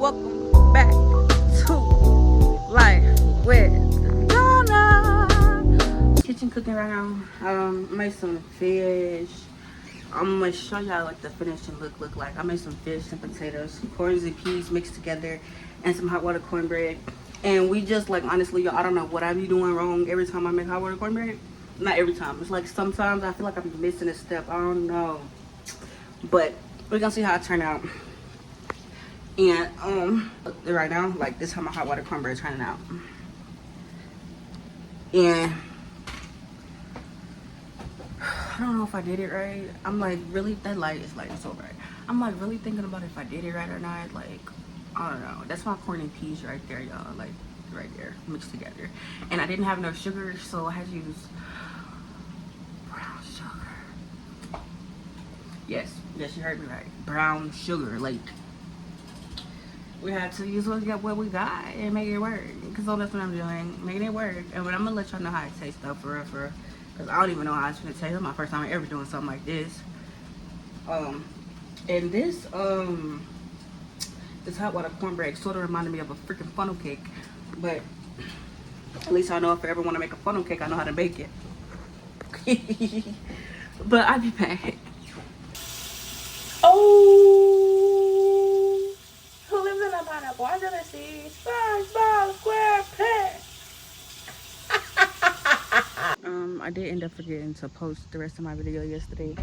welcome back to Life with Donna. Kitchen cooking right now. Made some fish. I'm gonna show y'all like the finishing look like. I made some fish and potatoes, corns and peas mixed together, and some hot water cornbread. And we just like, honestly, y'all, I don't know what I be doing wrong every time I make hot water cornbread. Not every time. It's like sometimes I feel like I'm missing a step. I don't know. But we're gonna see how it turned out. And right now, like this is how my hot water cornbread is turning out. And I don't know if I did it right. I'm like really, that light is like so bright. I'm like really thinking about if I did it right or not. Like, I don't know. That's my corn and peas right there, y'all. Like right there, mixed together. And I didn't have enough sugar, so I had to use brown sugar. Yes, you heard me right. Brown sugar, like. We had to use what we got and make it work. Because all that's what I'm doing, making it work. And I'm going to let y'all know how it tastes though, for real. Because I don't even know how it's going to taste. It's my first time ever doing something like this. And this hot water cornbread sort of reminded me of a freaking funnel cake. But at least I know if I ever want to make a funnel cake, I know how to bake it. But I'll be back. Oh! Who lives in a pineapple under the sea? SpongeBob SquarePants. I did end up forgetting to post the rest of my video yesterday.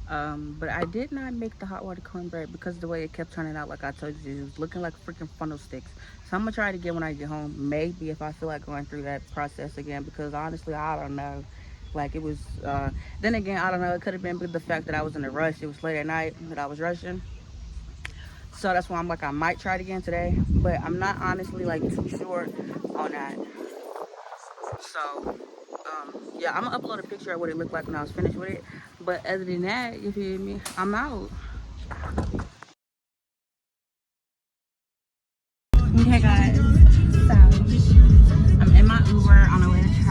But I did not make the hot water cornbread because the way it kept turning out, like I told you, it was looking like freaking funnel sticks. So I'm gonna try it again when I get home. Maybe if I feel like going through that process again, because honestly, I don't know. Like it was, then again, I don't know. It could have been the fact that I was in a rush. It was late at night that I was rushing. So that's why I'm like, I might try it again today, but I'm not honestly like too sure on that. So, yeah, I'm gonna upload a picture of what it looked like when I was finished with it. But other than that, you feel me? I'm out. Okay, guys. So, I'm in my Uber on the way to church.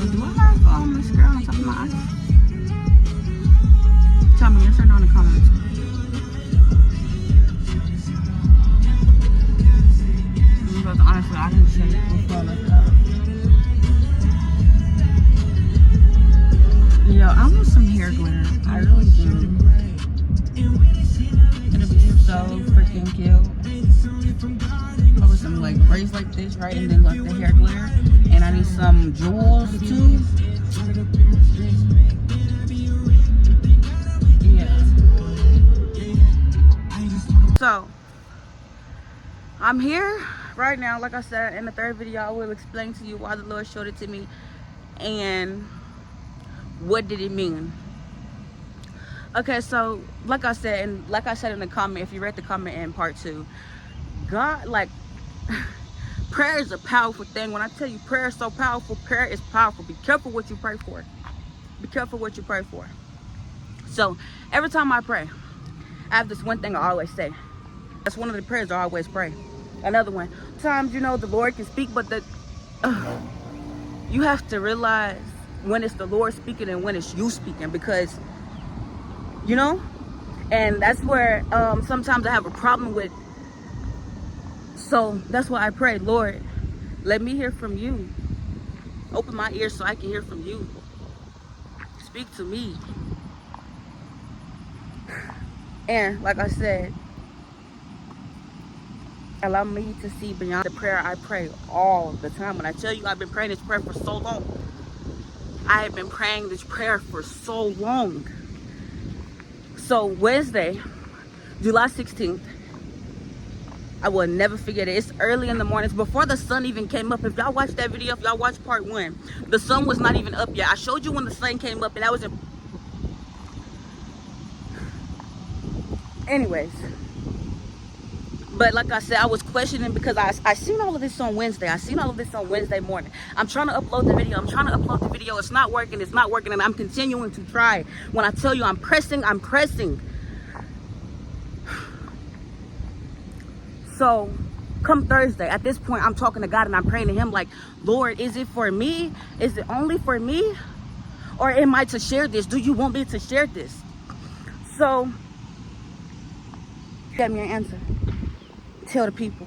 Do I have mascara on top of my eyes? Tell me yes or no in the comments. Because honestly, I didn't shave before I left out. Yo, I want some hair glitter. I really do. It'll be so freaking cute. Probably some like braids like this, right? And then like the hair glitter. And I need some jewels too. Yeah. So I'm here right now. Like I said in the third video, I will explain to you why the Lord showed it to me and what did it mean. Okay, so like I said in the comment, if you read the comment in part 2, God, like, prayer is a powerful thing. When I tell you prayer is so powerful, prayer is powerful. Be careful what you pray for. Be careful what you pray for. So every time I pray, I have this one thing I always say. That's one of the prayers I always pray. Another one. Sometimes, you know, the Lord can speak, but you have to realize when it's the Lord speaking and when it's you speaking, because, you know, and that's where sometimes I have a problem with. So that's why I pray, Lord, let me hear from you. Open my ears so I can hear from you. Speak to me. And like I said, allow me to see beyond the prayer I pray all the time. When I tell you I've been praying this prayer for so long. I have been praying this prayer for so long. So Wednesday, July 16th, I will never forget it. It's early in the mornings, before the sun even came up. If y'all watched that video, if y'all watched part 1, the sun was not even up yet. I showed you when the sun came up, and that was in... Anyways. But like I said, I was questioning because I seen all of this on Wednesday. I seen all of this on Wednesday morning. I'm trying to upload the video. It's not working. And I'm continuing to try. When I tell you I'm pressing, I'm pressing. So Come Thursday, at this point, I'm talking to God and I'm praying to him like, Lord, is it for me? Is it only for me? Or am I to share this? Do you want me to share this? So, get me an answer. Tell the people.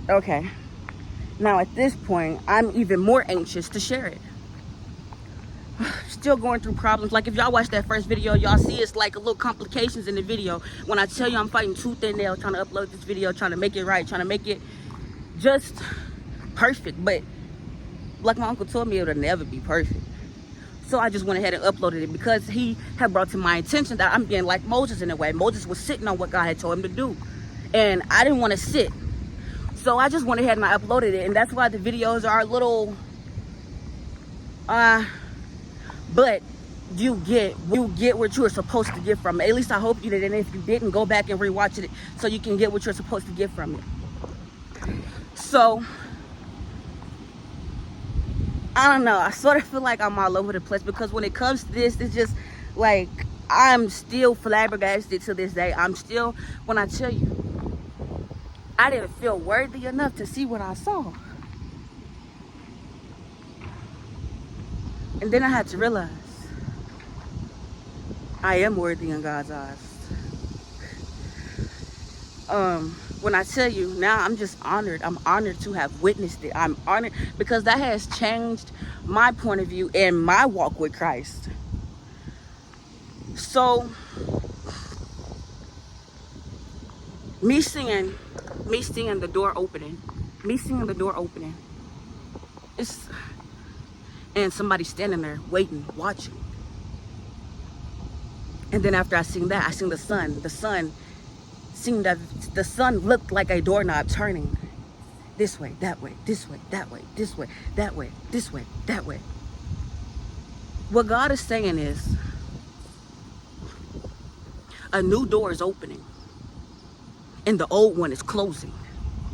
Okay. Now at this point, I'm even more anxious to share it. Still going through problems. Like if y'all watch that first video, y'all see it's like a little complications in the video. When I tell you I'm fighting tooth and nail trying to upload this video, trying to make it right, trying to make it just perfect. But like my uncle told me, it'll never be perfect. So I just went ahead and uploaded it because he had brought to my attention that I'm being like Moses in a way. Moses was sitting on what God had told him to do. And I didn't want to sit. So I just went ahead and I uploaded it. And that's why the videos are a little, but you get what you were supposed to get from it. At least I hope you did. And if you didn't, go back and rewatch it so you can get what you're supposed to get from it. So I don't know. I sort of feel like I'm all over the place because when it comes to this, it's just like I'm still flabbergasted to this day. I'm still, when I tell you, I didn't feel worthy enough to see what I saw. And then I had to realize I am worthy in God's eyes. When I tell you now, I'm just honored. I'm honored to have witnessed it. I'm honored because that has changed my point of view and my walk with Christ. So me seeing the door opening, it's, and somebody standing there waiting, watching. And then after I seen that, I seen the sun seemed that the sun looked like a doorknob turning this way, that way, this way, that way, this way, that way, this way, that way. What God is saying is a new door is opening and the old one is closing.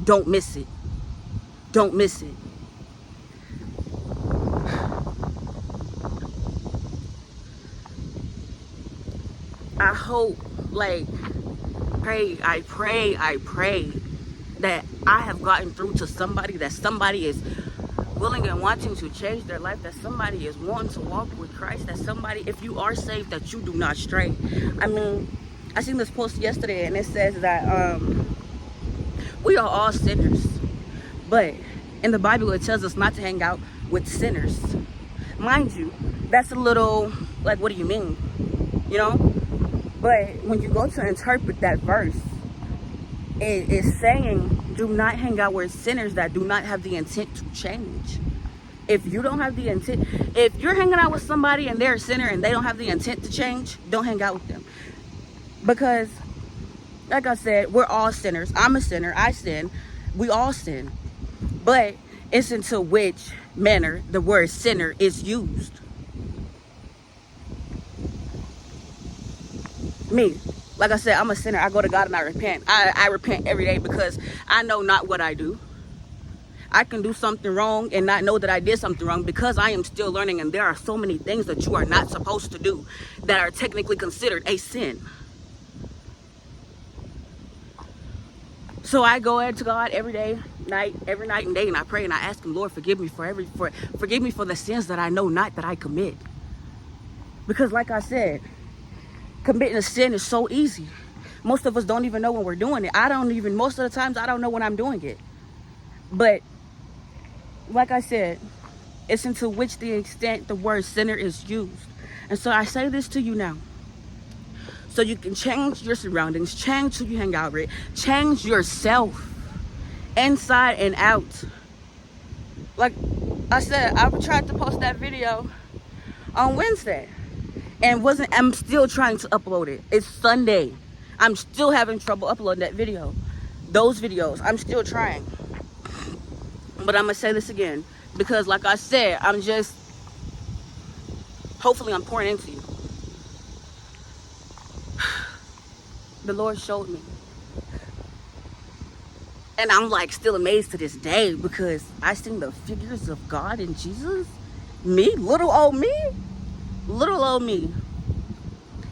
Don't miss it. Don't miss it. I hope, I pray that I have gotten through to somebody, that somebody is willing and wanting to change their life, that somebody is wanting to walk with Christ, that somebody, if you are saved, that you do not stray. I mean, I seen this post yesterday and it says that we are all sinners, but in the Bible it tells us not to hang out with sinners. Mind you, that's a little, like, what do you mean? You know? But when you go to interpret that verse, it is saying, do not hang out with sinners that do not have the intent to change. If you don't have the intent, if you're hanging out with somebody and they're a sinner and they don't have the intent to change, don't hang out with them. Because, like I said, we're all sinners. I'm a sinner. I sin. We all sin. But it's into which manner the word sinner is used. Me, like I said, I'm a sinner. I go to God and I repent. I repent every day because I know not what I do. I can do something wrong and not know that I did something wrong because I am still learning, and there are so many things that you are not supposed to do that are technically considered a sin. So I go into God every night and day, and I pray and I ask him, Lord, forgive me forgive me for the sins that I know not that I commit. Because like I said, committing a sin is so easy. Most of us don't even know when we're doing it. Most of the times I don't know when I'm doing it. But like I said, it's into which the extent the word sinner is used. And so I say this to you now, so you can change your surroundings, change who you hang out with, change yourself inside and out. Like I said, I tried to post that video on Wednesday and I'm still trying to upload it. It's Sunday. I'm still having trouble uploading that video. Those videos, I'm still trying. But I'm gonna say this again, because like I said, hopefully I'm pouring into you. The Lord showed me. And I'm like still amazed to this day because I seen the figures of God and Jesus. Me, little old me.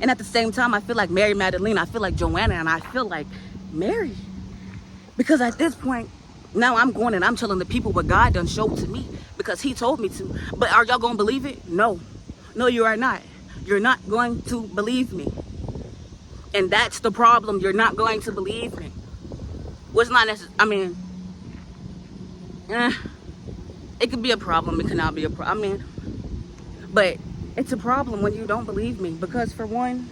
And at the same time, I feel like Mary Magdalene, I feel like Joanna, and I feel like Mary. Because at this point, now I'm going and I'm telling the people what God done showed to me because he told me to. But are y'all going to believe it? No. No, you are not. You're not going to believe me. And that's the problem. You're not going to believe me. Well, it's not necessary. I mean, it could be a problem. It cannot be a problem. I mean, but it's a problem when you don't believe me. Because for one,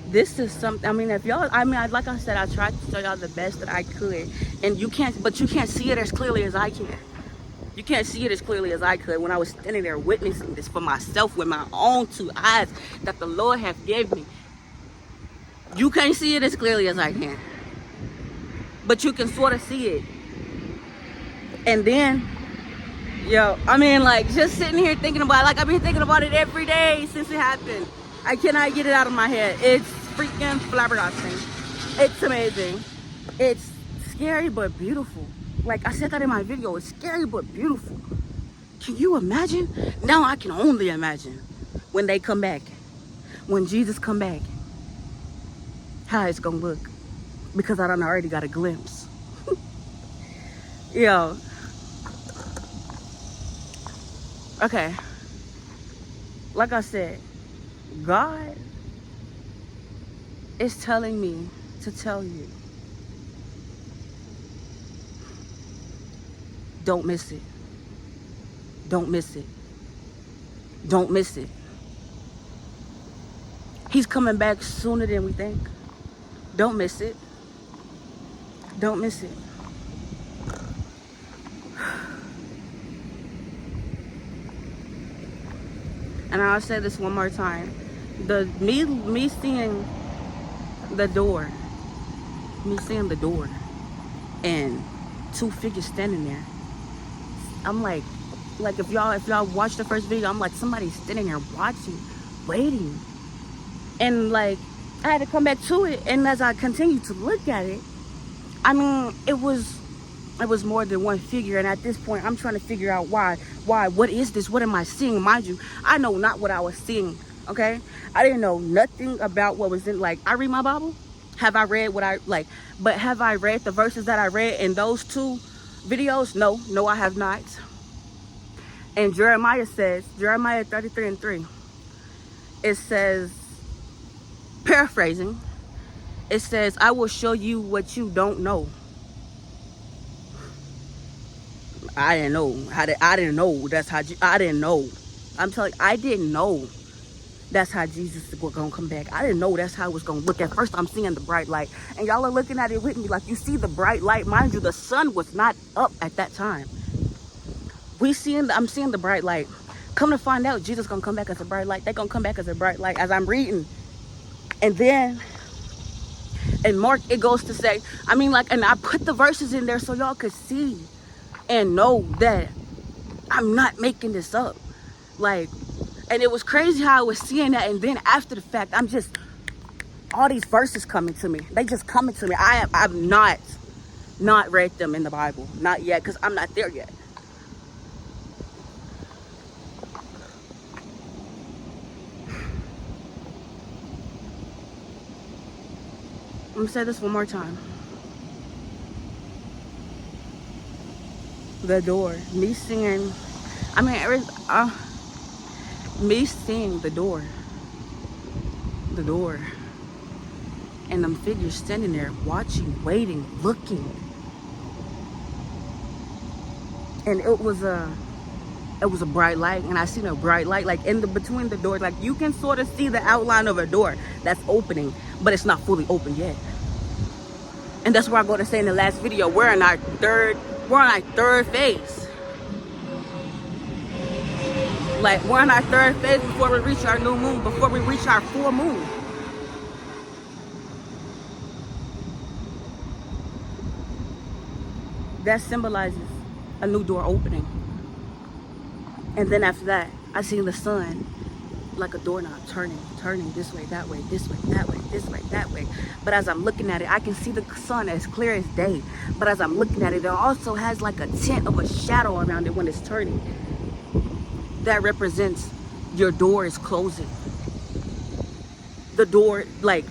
this is something, I mean, if y'all, I mean, like I said, I tried to show y'all the best that I could. And you can't, but you can't see it as clearly as I can. You can't see it as clearly as I could when I was standing there witnessing this for myself with my own two eyes that the Lord have given me. You can't see it as clearly as I can. But you can sort of see it. And then, yo, I mean, like, just sitting here thinking about it, like, I've been thinking about it every day since it happened. I cannot get it out of my head. It's freaking flabbergasting. It's amazing. It's scary but beautiful. Like I said that in my video, it's scary but beautiful. Can you imagine? Now I can only imagine when they come back, when Jesus come back, how it's gonna look. Because I done already got a glimpse. Yo. Okay. Like I said, God is telling me to tell you, don't miss it. Don't miss it. Don't miss it. He's coming back sooner than we think. Don't miss it. Don't miss it. And I'll say this one more time. Me seeing the door. Me seeing the door. And two figures standing there. I'm like if y'all watch the first video, I'm like, somebody's standing there watching, waiting. And like, I had to come back to it. And as I continued to look at it, I mean, it was more than one figure. And at this point, I'm trying to figure out why, what is this? What am I seeing? Mind you, I know not what I was seeing, okay? I didn't know nothing about what was in, like, I read my Bible. Have I read what I, like, but have I read the verses that I read in those two videos? No, I have not. And Jeremiah 33:3, it says, paraphrasing, it says, I will show you what you don't know. I didn't know. I didn't know. That's how, I didn't know. I'm telling you, I didn't know that's how Jesus was going to come back. I didn't know that's how it was going to look. At first, I'm seeing the bright light. And y'all are looking at it with me. Like, you see the bright light. Mind you, the sun was not up at that time. I'm seeing the bright light. Come to find out, Jesus going to come back as a bright light. They're going to come back as a bright light as I'm reading. And then, in Mark, it goes to say, I mean, like, and I put the verses in there so y'all could see and know that I'm not making this up. Like, and it was crazy how I was seeing that. And then after the fact, I'm just, all these verses coming to me. They just coming to me. I've not read them in the Bible. Not yet, because I'm not there yet. I'm going to say this one more time. The door. Me seeing, I mean, me seeing the door. The door. And them figures standing there watching, waiting, looking. And it was a bright light. And I seen a bright light like between the doors. Like, you can sort of see the outline of a door that's opening, but it's not fully open yet. And that's why I'm going to say in the last video, we're on our third phase. Like, we're on our third phase before we reach our new moon, before we reach our full moon. That symbolizes a new door opening. And then after that, I seen the sun like a doorknob turning this way, that way, this way, that way, this way, that way. But as I'm looking at it, I can see the sun as clear as day. But as I'm looking at it, it also has like a tint of a shadow around it when it's turning. That represents your door is closing. The door, like,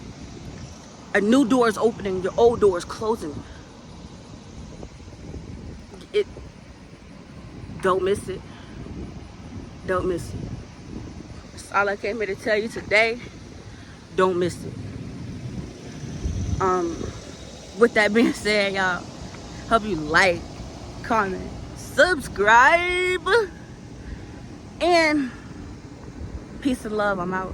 A new door is opening, your old door is closing. Don't miss it. Don't miss it. That's all I came here to tell you today. Don't miss it. With that being said, y'all, hope you like, comment, subscribe, and peace and love. I'm out.